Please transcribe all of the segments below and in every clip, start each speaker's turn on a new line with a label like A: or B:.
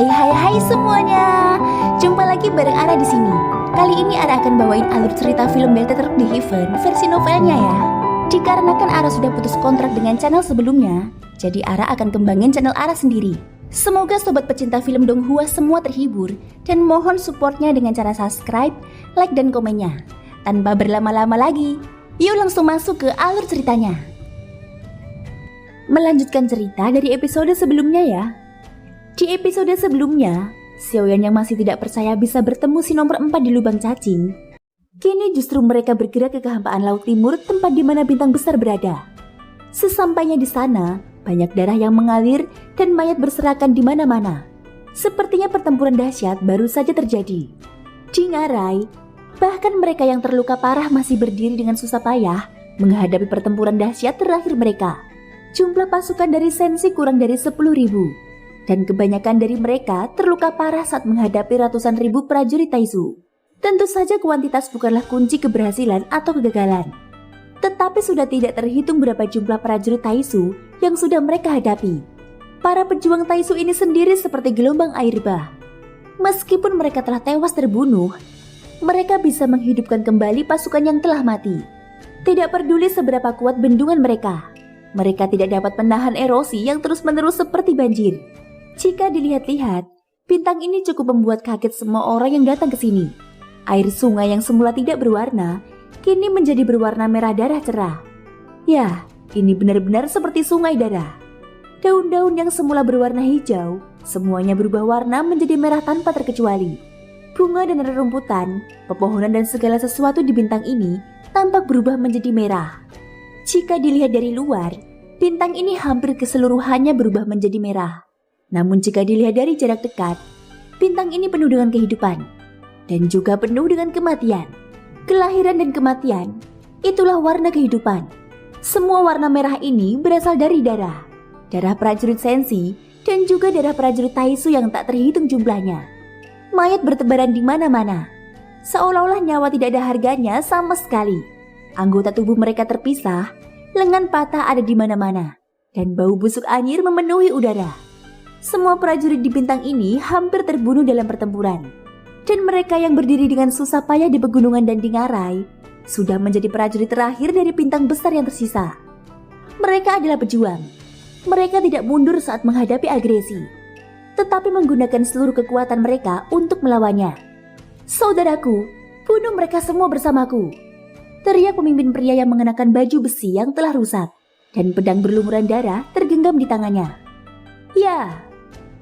A: Hai semuanya. Jumpa lagi bareng Ara di sini. Kali ini Ara akan bawain alur cerita film Detective di Heaven versi novelnya ya. Dikarenakan Ara sudah putus kontrak dengan channel sebelumnya, jadi Ara akan kembangin channel Ara sendiri. Semoga sobat pecinta film Donghua semua terhibur dan mohon supportnya dengan cara subscribe, like dan komennya. Tanpa berlama-lama lagi, yuk langsung masuk ke alur ceritanya. Melanjutkan cerita dari episode sebelumnya ya. Di episode sebelumnya, Xiaoyan yang masih tidak percaya bisa bertemu si nomor 4 di lubang cacing. Kini justru mereka bergerak ke kehampaan laut timur, tempat di mana bintang besar berada. Sesampainya di sana, banyak darah yang mengalir dan mayat berserakan di mana-mana. Sepertinya pertempuran dahsyat baru saja terjadi. Di Ngarai, bahkan mereka yang terluka parah masih berdiri dengan susah payah menghadapi pertempuran dahsyat terakhir mereka. Jumlah pasukan dari Sensi kurang dari 10.000. Dan kebanyakan dari mereka terluka parah saat menghadapi ratusan ribu prajurit Taizu. Tentu saja kuantitas bukanlah kunci keberhasilan atau kegagalan. Tetapi sudah tidak terhitung berapa jumlah prajurit Taizu yang sudah mereka hadapi. Para pejuang Taizu ini sendiri seperti gelombang air bah. Meskipun mereka telah tewas terbunuh, mereka bisa menghidupkan kembali pasukan yang telah mati. Tidak peduli seberapa kuat bendungan mereka tidak dapat menahan erosi yang terus-menerus seperti banjir. Jika dilihat-lihat, bintang ini cukup membuat kaget semua orang yang datang ke sini. Air sungai yang semula tidak berwarna, kini menjadi berwarna merah darah cerah. Ya, ini benar-benar seperti sungai darah. Daun-daun yang semula berwarna hijau, semuanya berubah warna menjadi merah tanpa terkecuali. Bunga dan rerumputan, pepohonan dan segala sesuatu di bintang ini tampak berubah menjadi merah. Jika dilihat dari luar, bintang ini hampir keseluruhannya berubah menjadi merah. Namun jika dilihat dari jarak dekat, bintang ini penuh dengan kehidupan dan juga penuh dengan kematian. Kelahiran dan kematian, itulah warna kehidupan. Semua warna merah ini berasal dari darah prajurit Sensi dan juga darah prajurit Taizu yang tak terhitung jumlahnya. Mayat bertebaran di mana-mana, seolah-olah nyawa tidak ada harganya sama sekali. Anggota tubuh mereka terpisah, lengan patah ada di mana-mana, dan bau busuk anyir memenuhi udara. Semua prajurit di bintang ini hampir terbunuh dalam pertempuran. Dan mereka yang berdiri dengan susah payah di pegunungan dan di Ngarai sudah menjadi prajurit terakhir dari bintang besar yang tersisa. Mereka adalah pejuang. Mereka tidak mundur saat menghadapi agresi, tetapi menggunakan seluruh kekuatan mereka untuk melawannya. Saudaraku, bunuh mereka semua bersamaku, teriak pemimpin pria yang mengenakan baju besi yang telah rusak dan pedang berlumuran darah tergenggam di tangannya. Ya,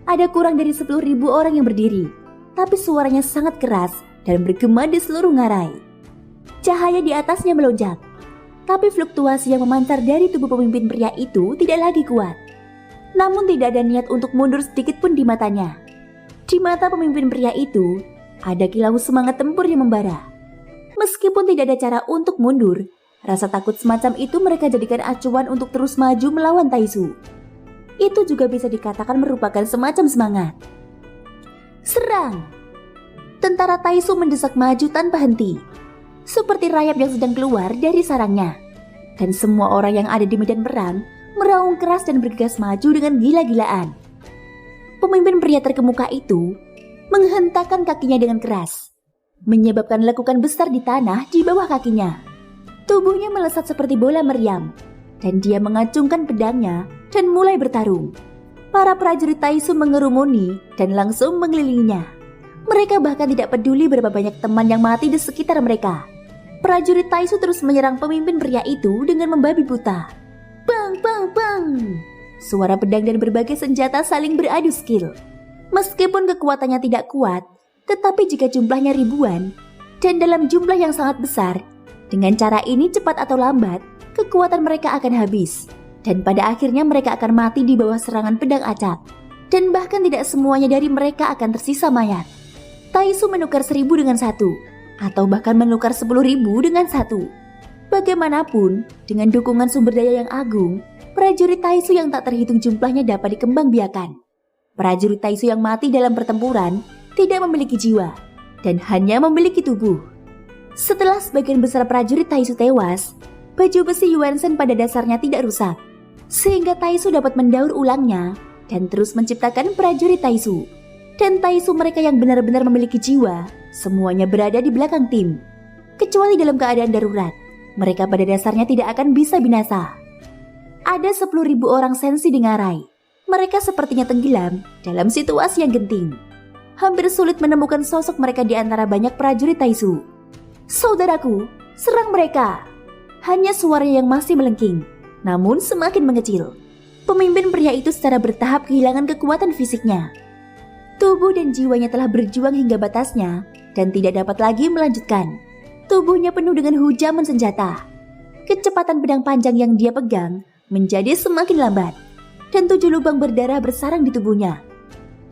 A: ada kurang dari 10.000 orang yang berdiri, tapi suaranya sangat keras dan bergema di seluruh Ngarai. Cahaya di atasnya melonjak, tapi fluktuasi yang memancar dari tubuh pemimpin pria itu tidak lagi kuat. Namun tidak ada niat untuk mundur sedikit pun di matanya. Di mata pemimpin pria itu, ada kilau semangat tempur yang membara. Meskipun tidak ada cara untuk mundur, rasa takut semacam itu mereka jadikan acuan untuk terus maju melawan Taizu. Itu juga bisa dikatakan merupakan semacam semangat. Serang! Tentara Taizu mendesak maju tanpa henti, seperti rayap yang sedang keluar dari sarangnya. Dan semua orang yang ada di medan perang meraung keras dan bergegas maju dengan gila-gilaan. Pemimpin pria terkemuka itu menghentakkan kakinya dengan keras, menyebabkan lekukan besar di tanah di bawah kakinya. Tubuhnya melesat seperti bola meriam, dan dia mengacungkan pedangnya dan mulai bertarung. Para prajurit Taizu mengerumuni dan langsung mengelilinginya. Mereka bahkan tidak peduli berapa banyak teman yang mati di sekitar mereka. Prajurit Taizu terus menyerang pemimpin pria itu dengan membabi buta. Bang, bang, bang! Suara pedang dan berbagai senjata saling beradu skill. Meskipun kekuatannya tidak kuat, tetapi jika jumlahnya ribuan dan dalam jumlah yang sangat besar, dengan cara ini cepat atau lambat, kekuatan mereka akan habis. Dan pada akhirnya mereka akan mati di bawah serangan pedang acak. Dan bahkan tidak semuanya dari mereka akan tersisa mayat. Taizu menukar 1.000 dengan 1, atau bahkan menukar 10.000 dengan 1. Bagaimanapun, dengan dukungan sumber daya yang agung, prajurit Taizu yang tak terhitung jumlahnya dapat dikembangbiakan. Prajurit Taizu yang mati dalam pertempuran tidak memiliki jiwa, dan hanya memiliki tubuh. Setelah sebagian besar prajurit Taizu tewas, baju besi Yuansen pada dasarnya tidak rusak, sehingga Taizu dapat mendaur ulangnya dan terus menciptakan prajurit Taizu. Dan Taisu mereka yang benar-benar memiliki jiwa, semuanya berada di belakang tim. Kecuali dalam keadaan darurat, mereka pada dasarnya tidak akan bisa binasa. Ada 10.000 orang sensi di ngarai. Mereka sepertinya tenggelam dalam situasi yang genting. Hampir sulit menemukan sosok mereka di antara banyak prajurit Taisu. Saudaraku, serang mereka! Hanya suara yang masih melengking, namun semakin mengecil. Pemimpin pria itu secara bertahap kehilangan kekuatan fisiknya. Tubuh dan jiwanya telah berjuang hingga batasnya dan tidak dapat lagi melanjutkan. Tubuhnya penuh dengan hujaman senjata. Kecepatan pedang panjang yang dia pegang menjadi semakin lambat, dan 7 lubang berdarah bersarang di tubuhnya.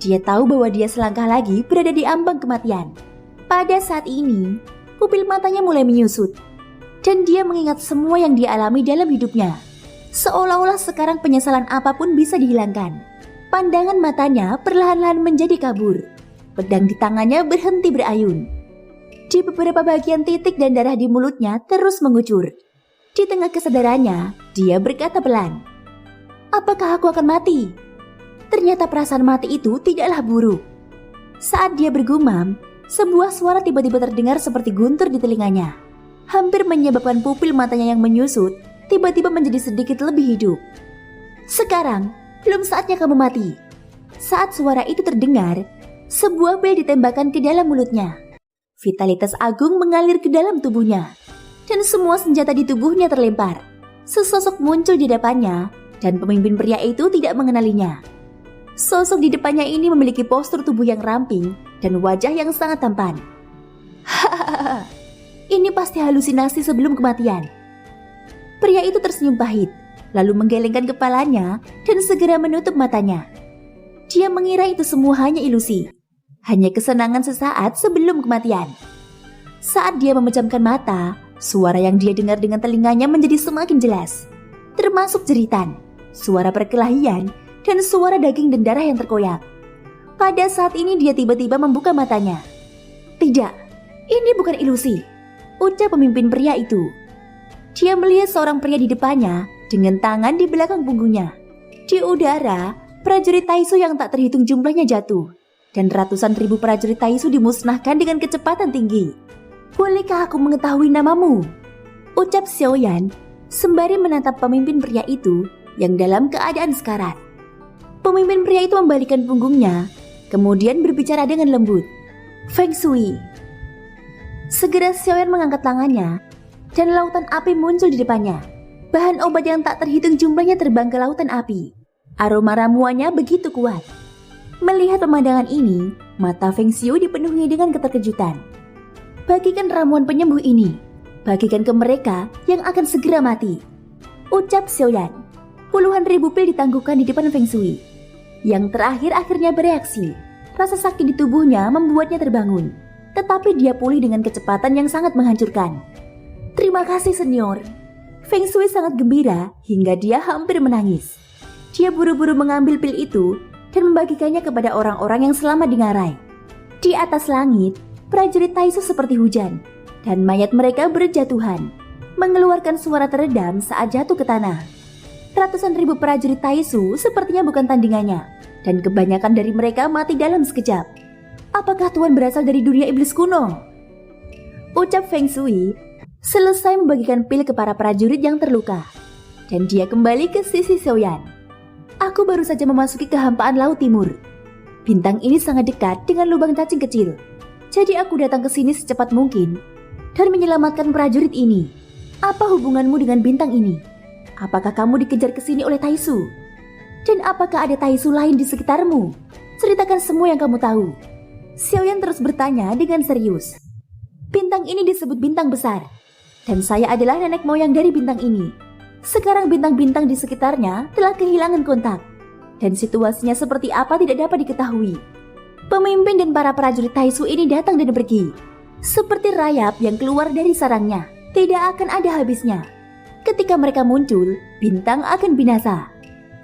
A: Dia tahu bahwa dia selangkah lagi berada di ambang kematian. Pada saat ini, pupil matanya mulai menyusut, dan dia mengingat semua yang dia alami dalam hidupnya. Seolah-olah sekarang penyesalan apapun bisa dihilangkan. Pandangan matanya perlahan-lahan menjadi kabur. Pedang di tangannya berhenti berayun. Di beberapa bagian titik dan darah di mulutnya terus mengucur. Di tengah kesadarannya, dia berkata pelan, "Apakah aku akan mati?" Ternyata perasaan mati itu tidaklah buruk. Saat dia bergumam, sebuah suara tiba-tiba terdengar seperti guntur di telinganya. Hampir menyebabkan pupil matanya yang menyusut tiba-tiba menjadi sedikit lebih hidup. "Sekarang, belum saatnya kamu mati." Saat suara itu terdengar, sebuah pil ditembakkan ke dalam mulutnya. Vitalitas agung mengalir ke dalam tubuhnya, dan semua senjata di tubuhnya terlempar. Sesosok muncul di depannya, dan pemimpin pria itu tidak mengenalinya. Sosok di depannya ini memiliki postur tubuh yang ramping dan wajah yang sangat tampan. Hahaha, ini pasti halusinasi sebelum kematian. Pria itu tersenyum pahit, lalu menggelengkan kepalanya dan segera menutup matanya. Dia mengira itu semua hanya ilusi, hanya kesenangan sesaat sebelum kematian. Saat dia memejamkan mata, suara yang dia dengar dengan telinganya menjadi semakin jelas, termasuk jeritan, suara perkelahian, dan suara daging dan darah yang terkoyak. Pada saat ini dia tiba-tiba membuka matanya. "Tidak, ini bukan ilusi," ucap pemimpin pria itu. Dia melihat seorang pria di depannya dengan tangan di belakang punggungnya. Di udara, prajurit Taisu yang tak terhitung jumlahnya jatuh, dan ratusan ribu prajurit Taisu dimusnahkan dengan kecepatan tinggi. "Bolehkah aku mengetahui namamu?" ucap Xiaoyan sembari menatap pemimpin pria itu yang dalam keadaan sekarat. Pemimpin pria itu membalikkan punggungnya, kemudian berbicara dengan lembut. "Feng Shui." Segera Xiaoyan mengangkat tangannya, dan lautan api muncul di depannya. Bahan obat yang tak terhitung jumlahnya terbang ke lautan api. Aroma ramuannya begitu kuat. Melihat pemandangan ini, mata Feng Shui dipenuhi dengan keterkejutan. "Bagikan ramuan penyembuh ini. Bagikan ke mereka yang akan segera mati," ucap Xiaoyan. Puluhan ribu pil ditangguhkan di depan Feng Shui. Yang terakhir akhirnya bereaksi. Rasa sakit di tubuhnya membuatnya terbangun, tetapi dia pulih dengan kecepatan yang sangat menghancurkan. "Terima kasih, senior." Feng Shui sangat gembira hingga dia hampir menangis. Dia buru-buru mengambil pil itu dan membagikannya kepada orang-orang yang selamat di ngarai. Di atas langit, prajurit Taisu seperti hujan, dan mayat mereka berjatuhan, mengeluarkan suara teredam saat jatuh ke tanah. Ratusan ribu prajurit Taisu sepertinya bukan tandingannya, dan kebanyakan dari mereka mati dalam sekejap. "Apakah Tuan berasal dari dunia iblis kuno?" ucap Feng Shui selesai membagikan pil ke para prajurit yang terluka. Dan dia kembali ke sisi Xiaoyan. "Aku baru saja memasuki kehampaan Laut Timur. Bintang ini sangat dekat dengan lubang cacing kecil. Jadi aku datang ke sini secepat mungkin dan menyelamatkan prajurit ini. Apa hubunganmu dengan bintang ini? Apakah kamu dikejar ke sini oleh Taisu? Dan apakah ada Taisu lain di sekitarmu? Ceritakan semua yang kamu tahu." Xiaoyan terus bertanya dengan serius. "Bintang ini disebut bintang besar, dan saya adalah nenek moyang dari bintang ini. Sekarang bintang-bintang di sekitarnya telah kehilangan kontak, dan situasinya seperti apa tidak dapat diketahui." Pemimpin dan para prajurit Taisu ini datang dan pergi, seperti rayap yang keluar dari sarangnya. Tidak akan ada habisnya. Ketika mereka muncul, bintang akan binasa.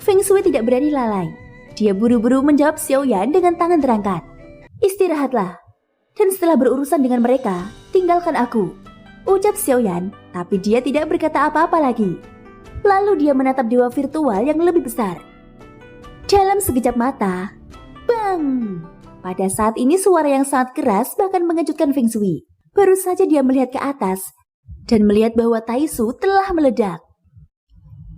A: Feng Shui tidak berani lalai. Dia buru-buru menjawab Xiaoyan dengan tangan terangkat. "Istirahatlah, dan setelah berurusan dengan mereka, tinggalkan aku," ucap Xiaoyan, tapi dia tidak berkata apa-apa lagi. Lalu dia menatap dewa virtual yang lebih besar. Dalam sekejap mata, bang! Pada saat ini suara yang sangat keras bahkan mengejutkan Feng Shui. Baru saja dia melihat ke atas dan melihat bahwa Taisu telah meledak.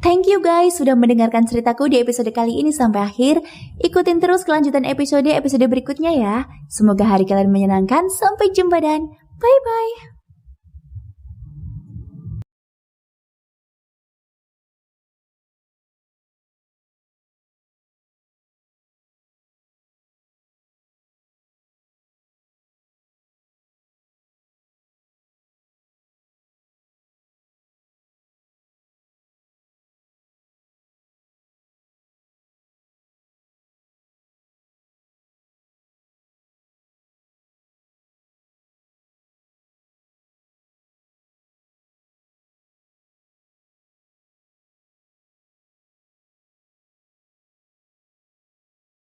A: Thank you guys sudah mendengarkan ceritaku di episode kali ini sampai akhir. Ikutin terus kelanjutan episode berikutnya ya. Semoga hari kalian menyenangkan. Sampai jumpa dan bye-bye.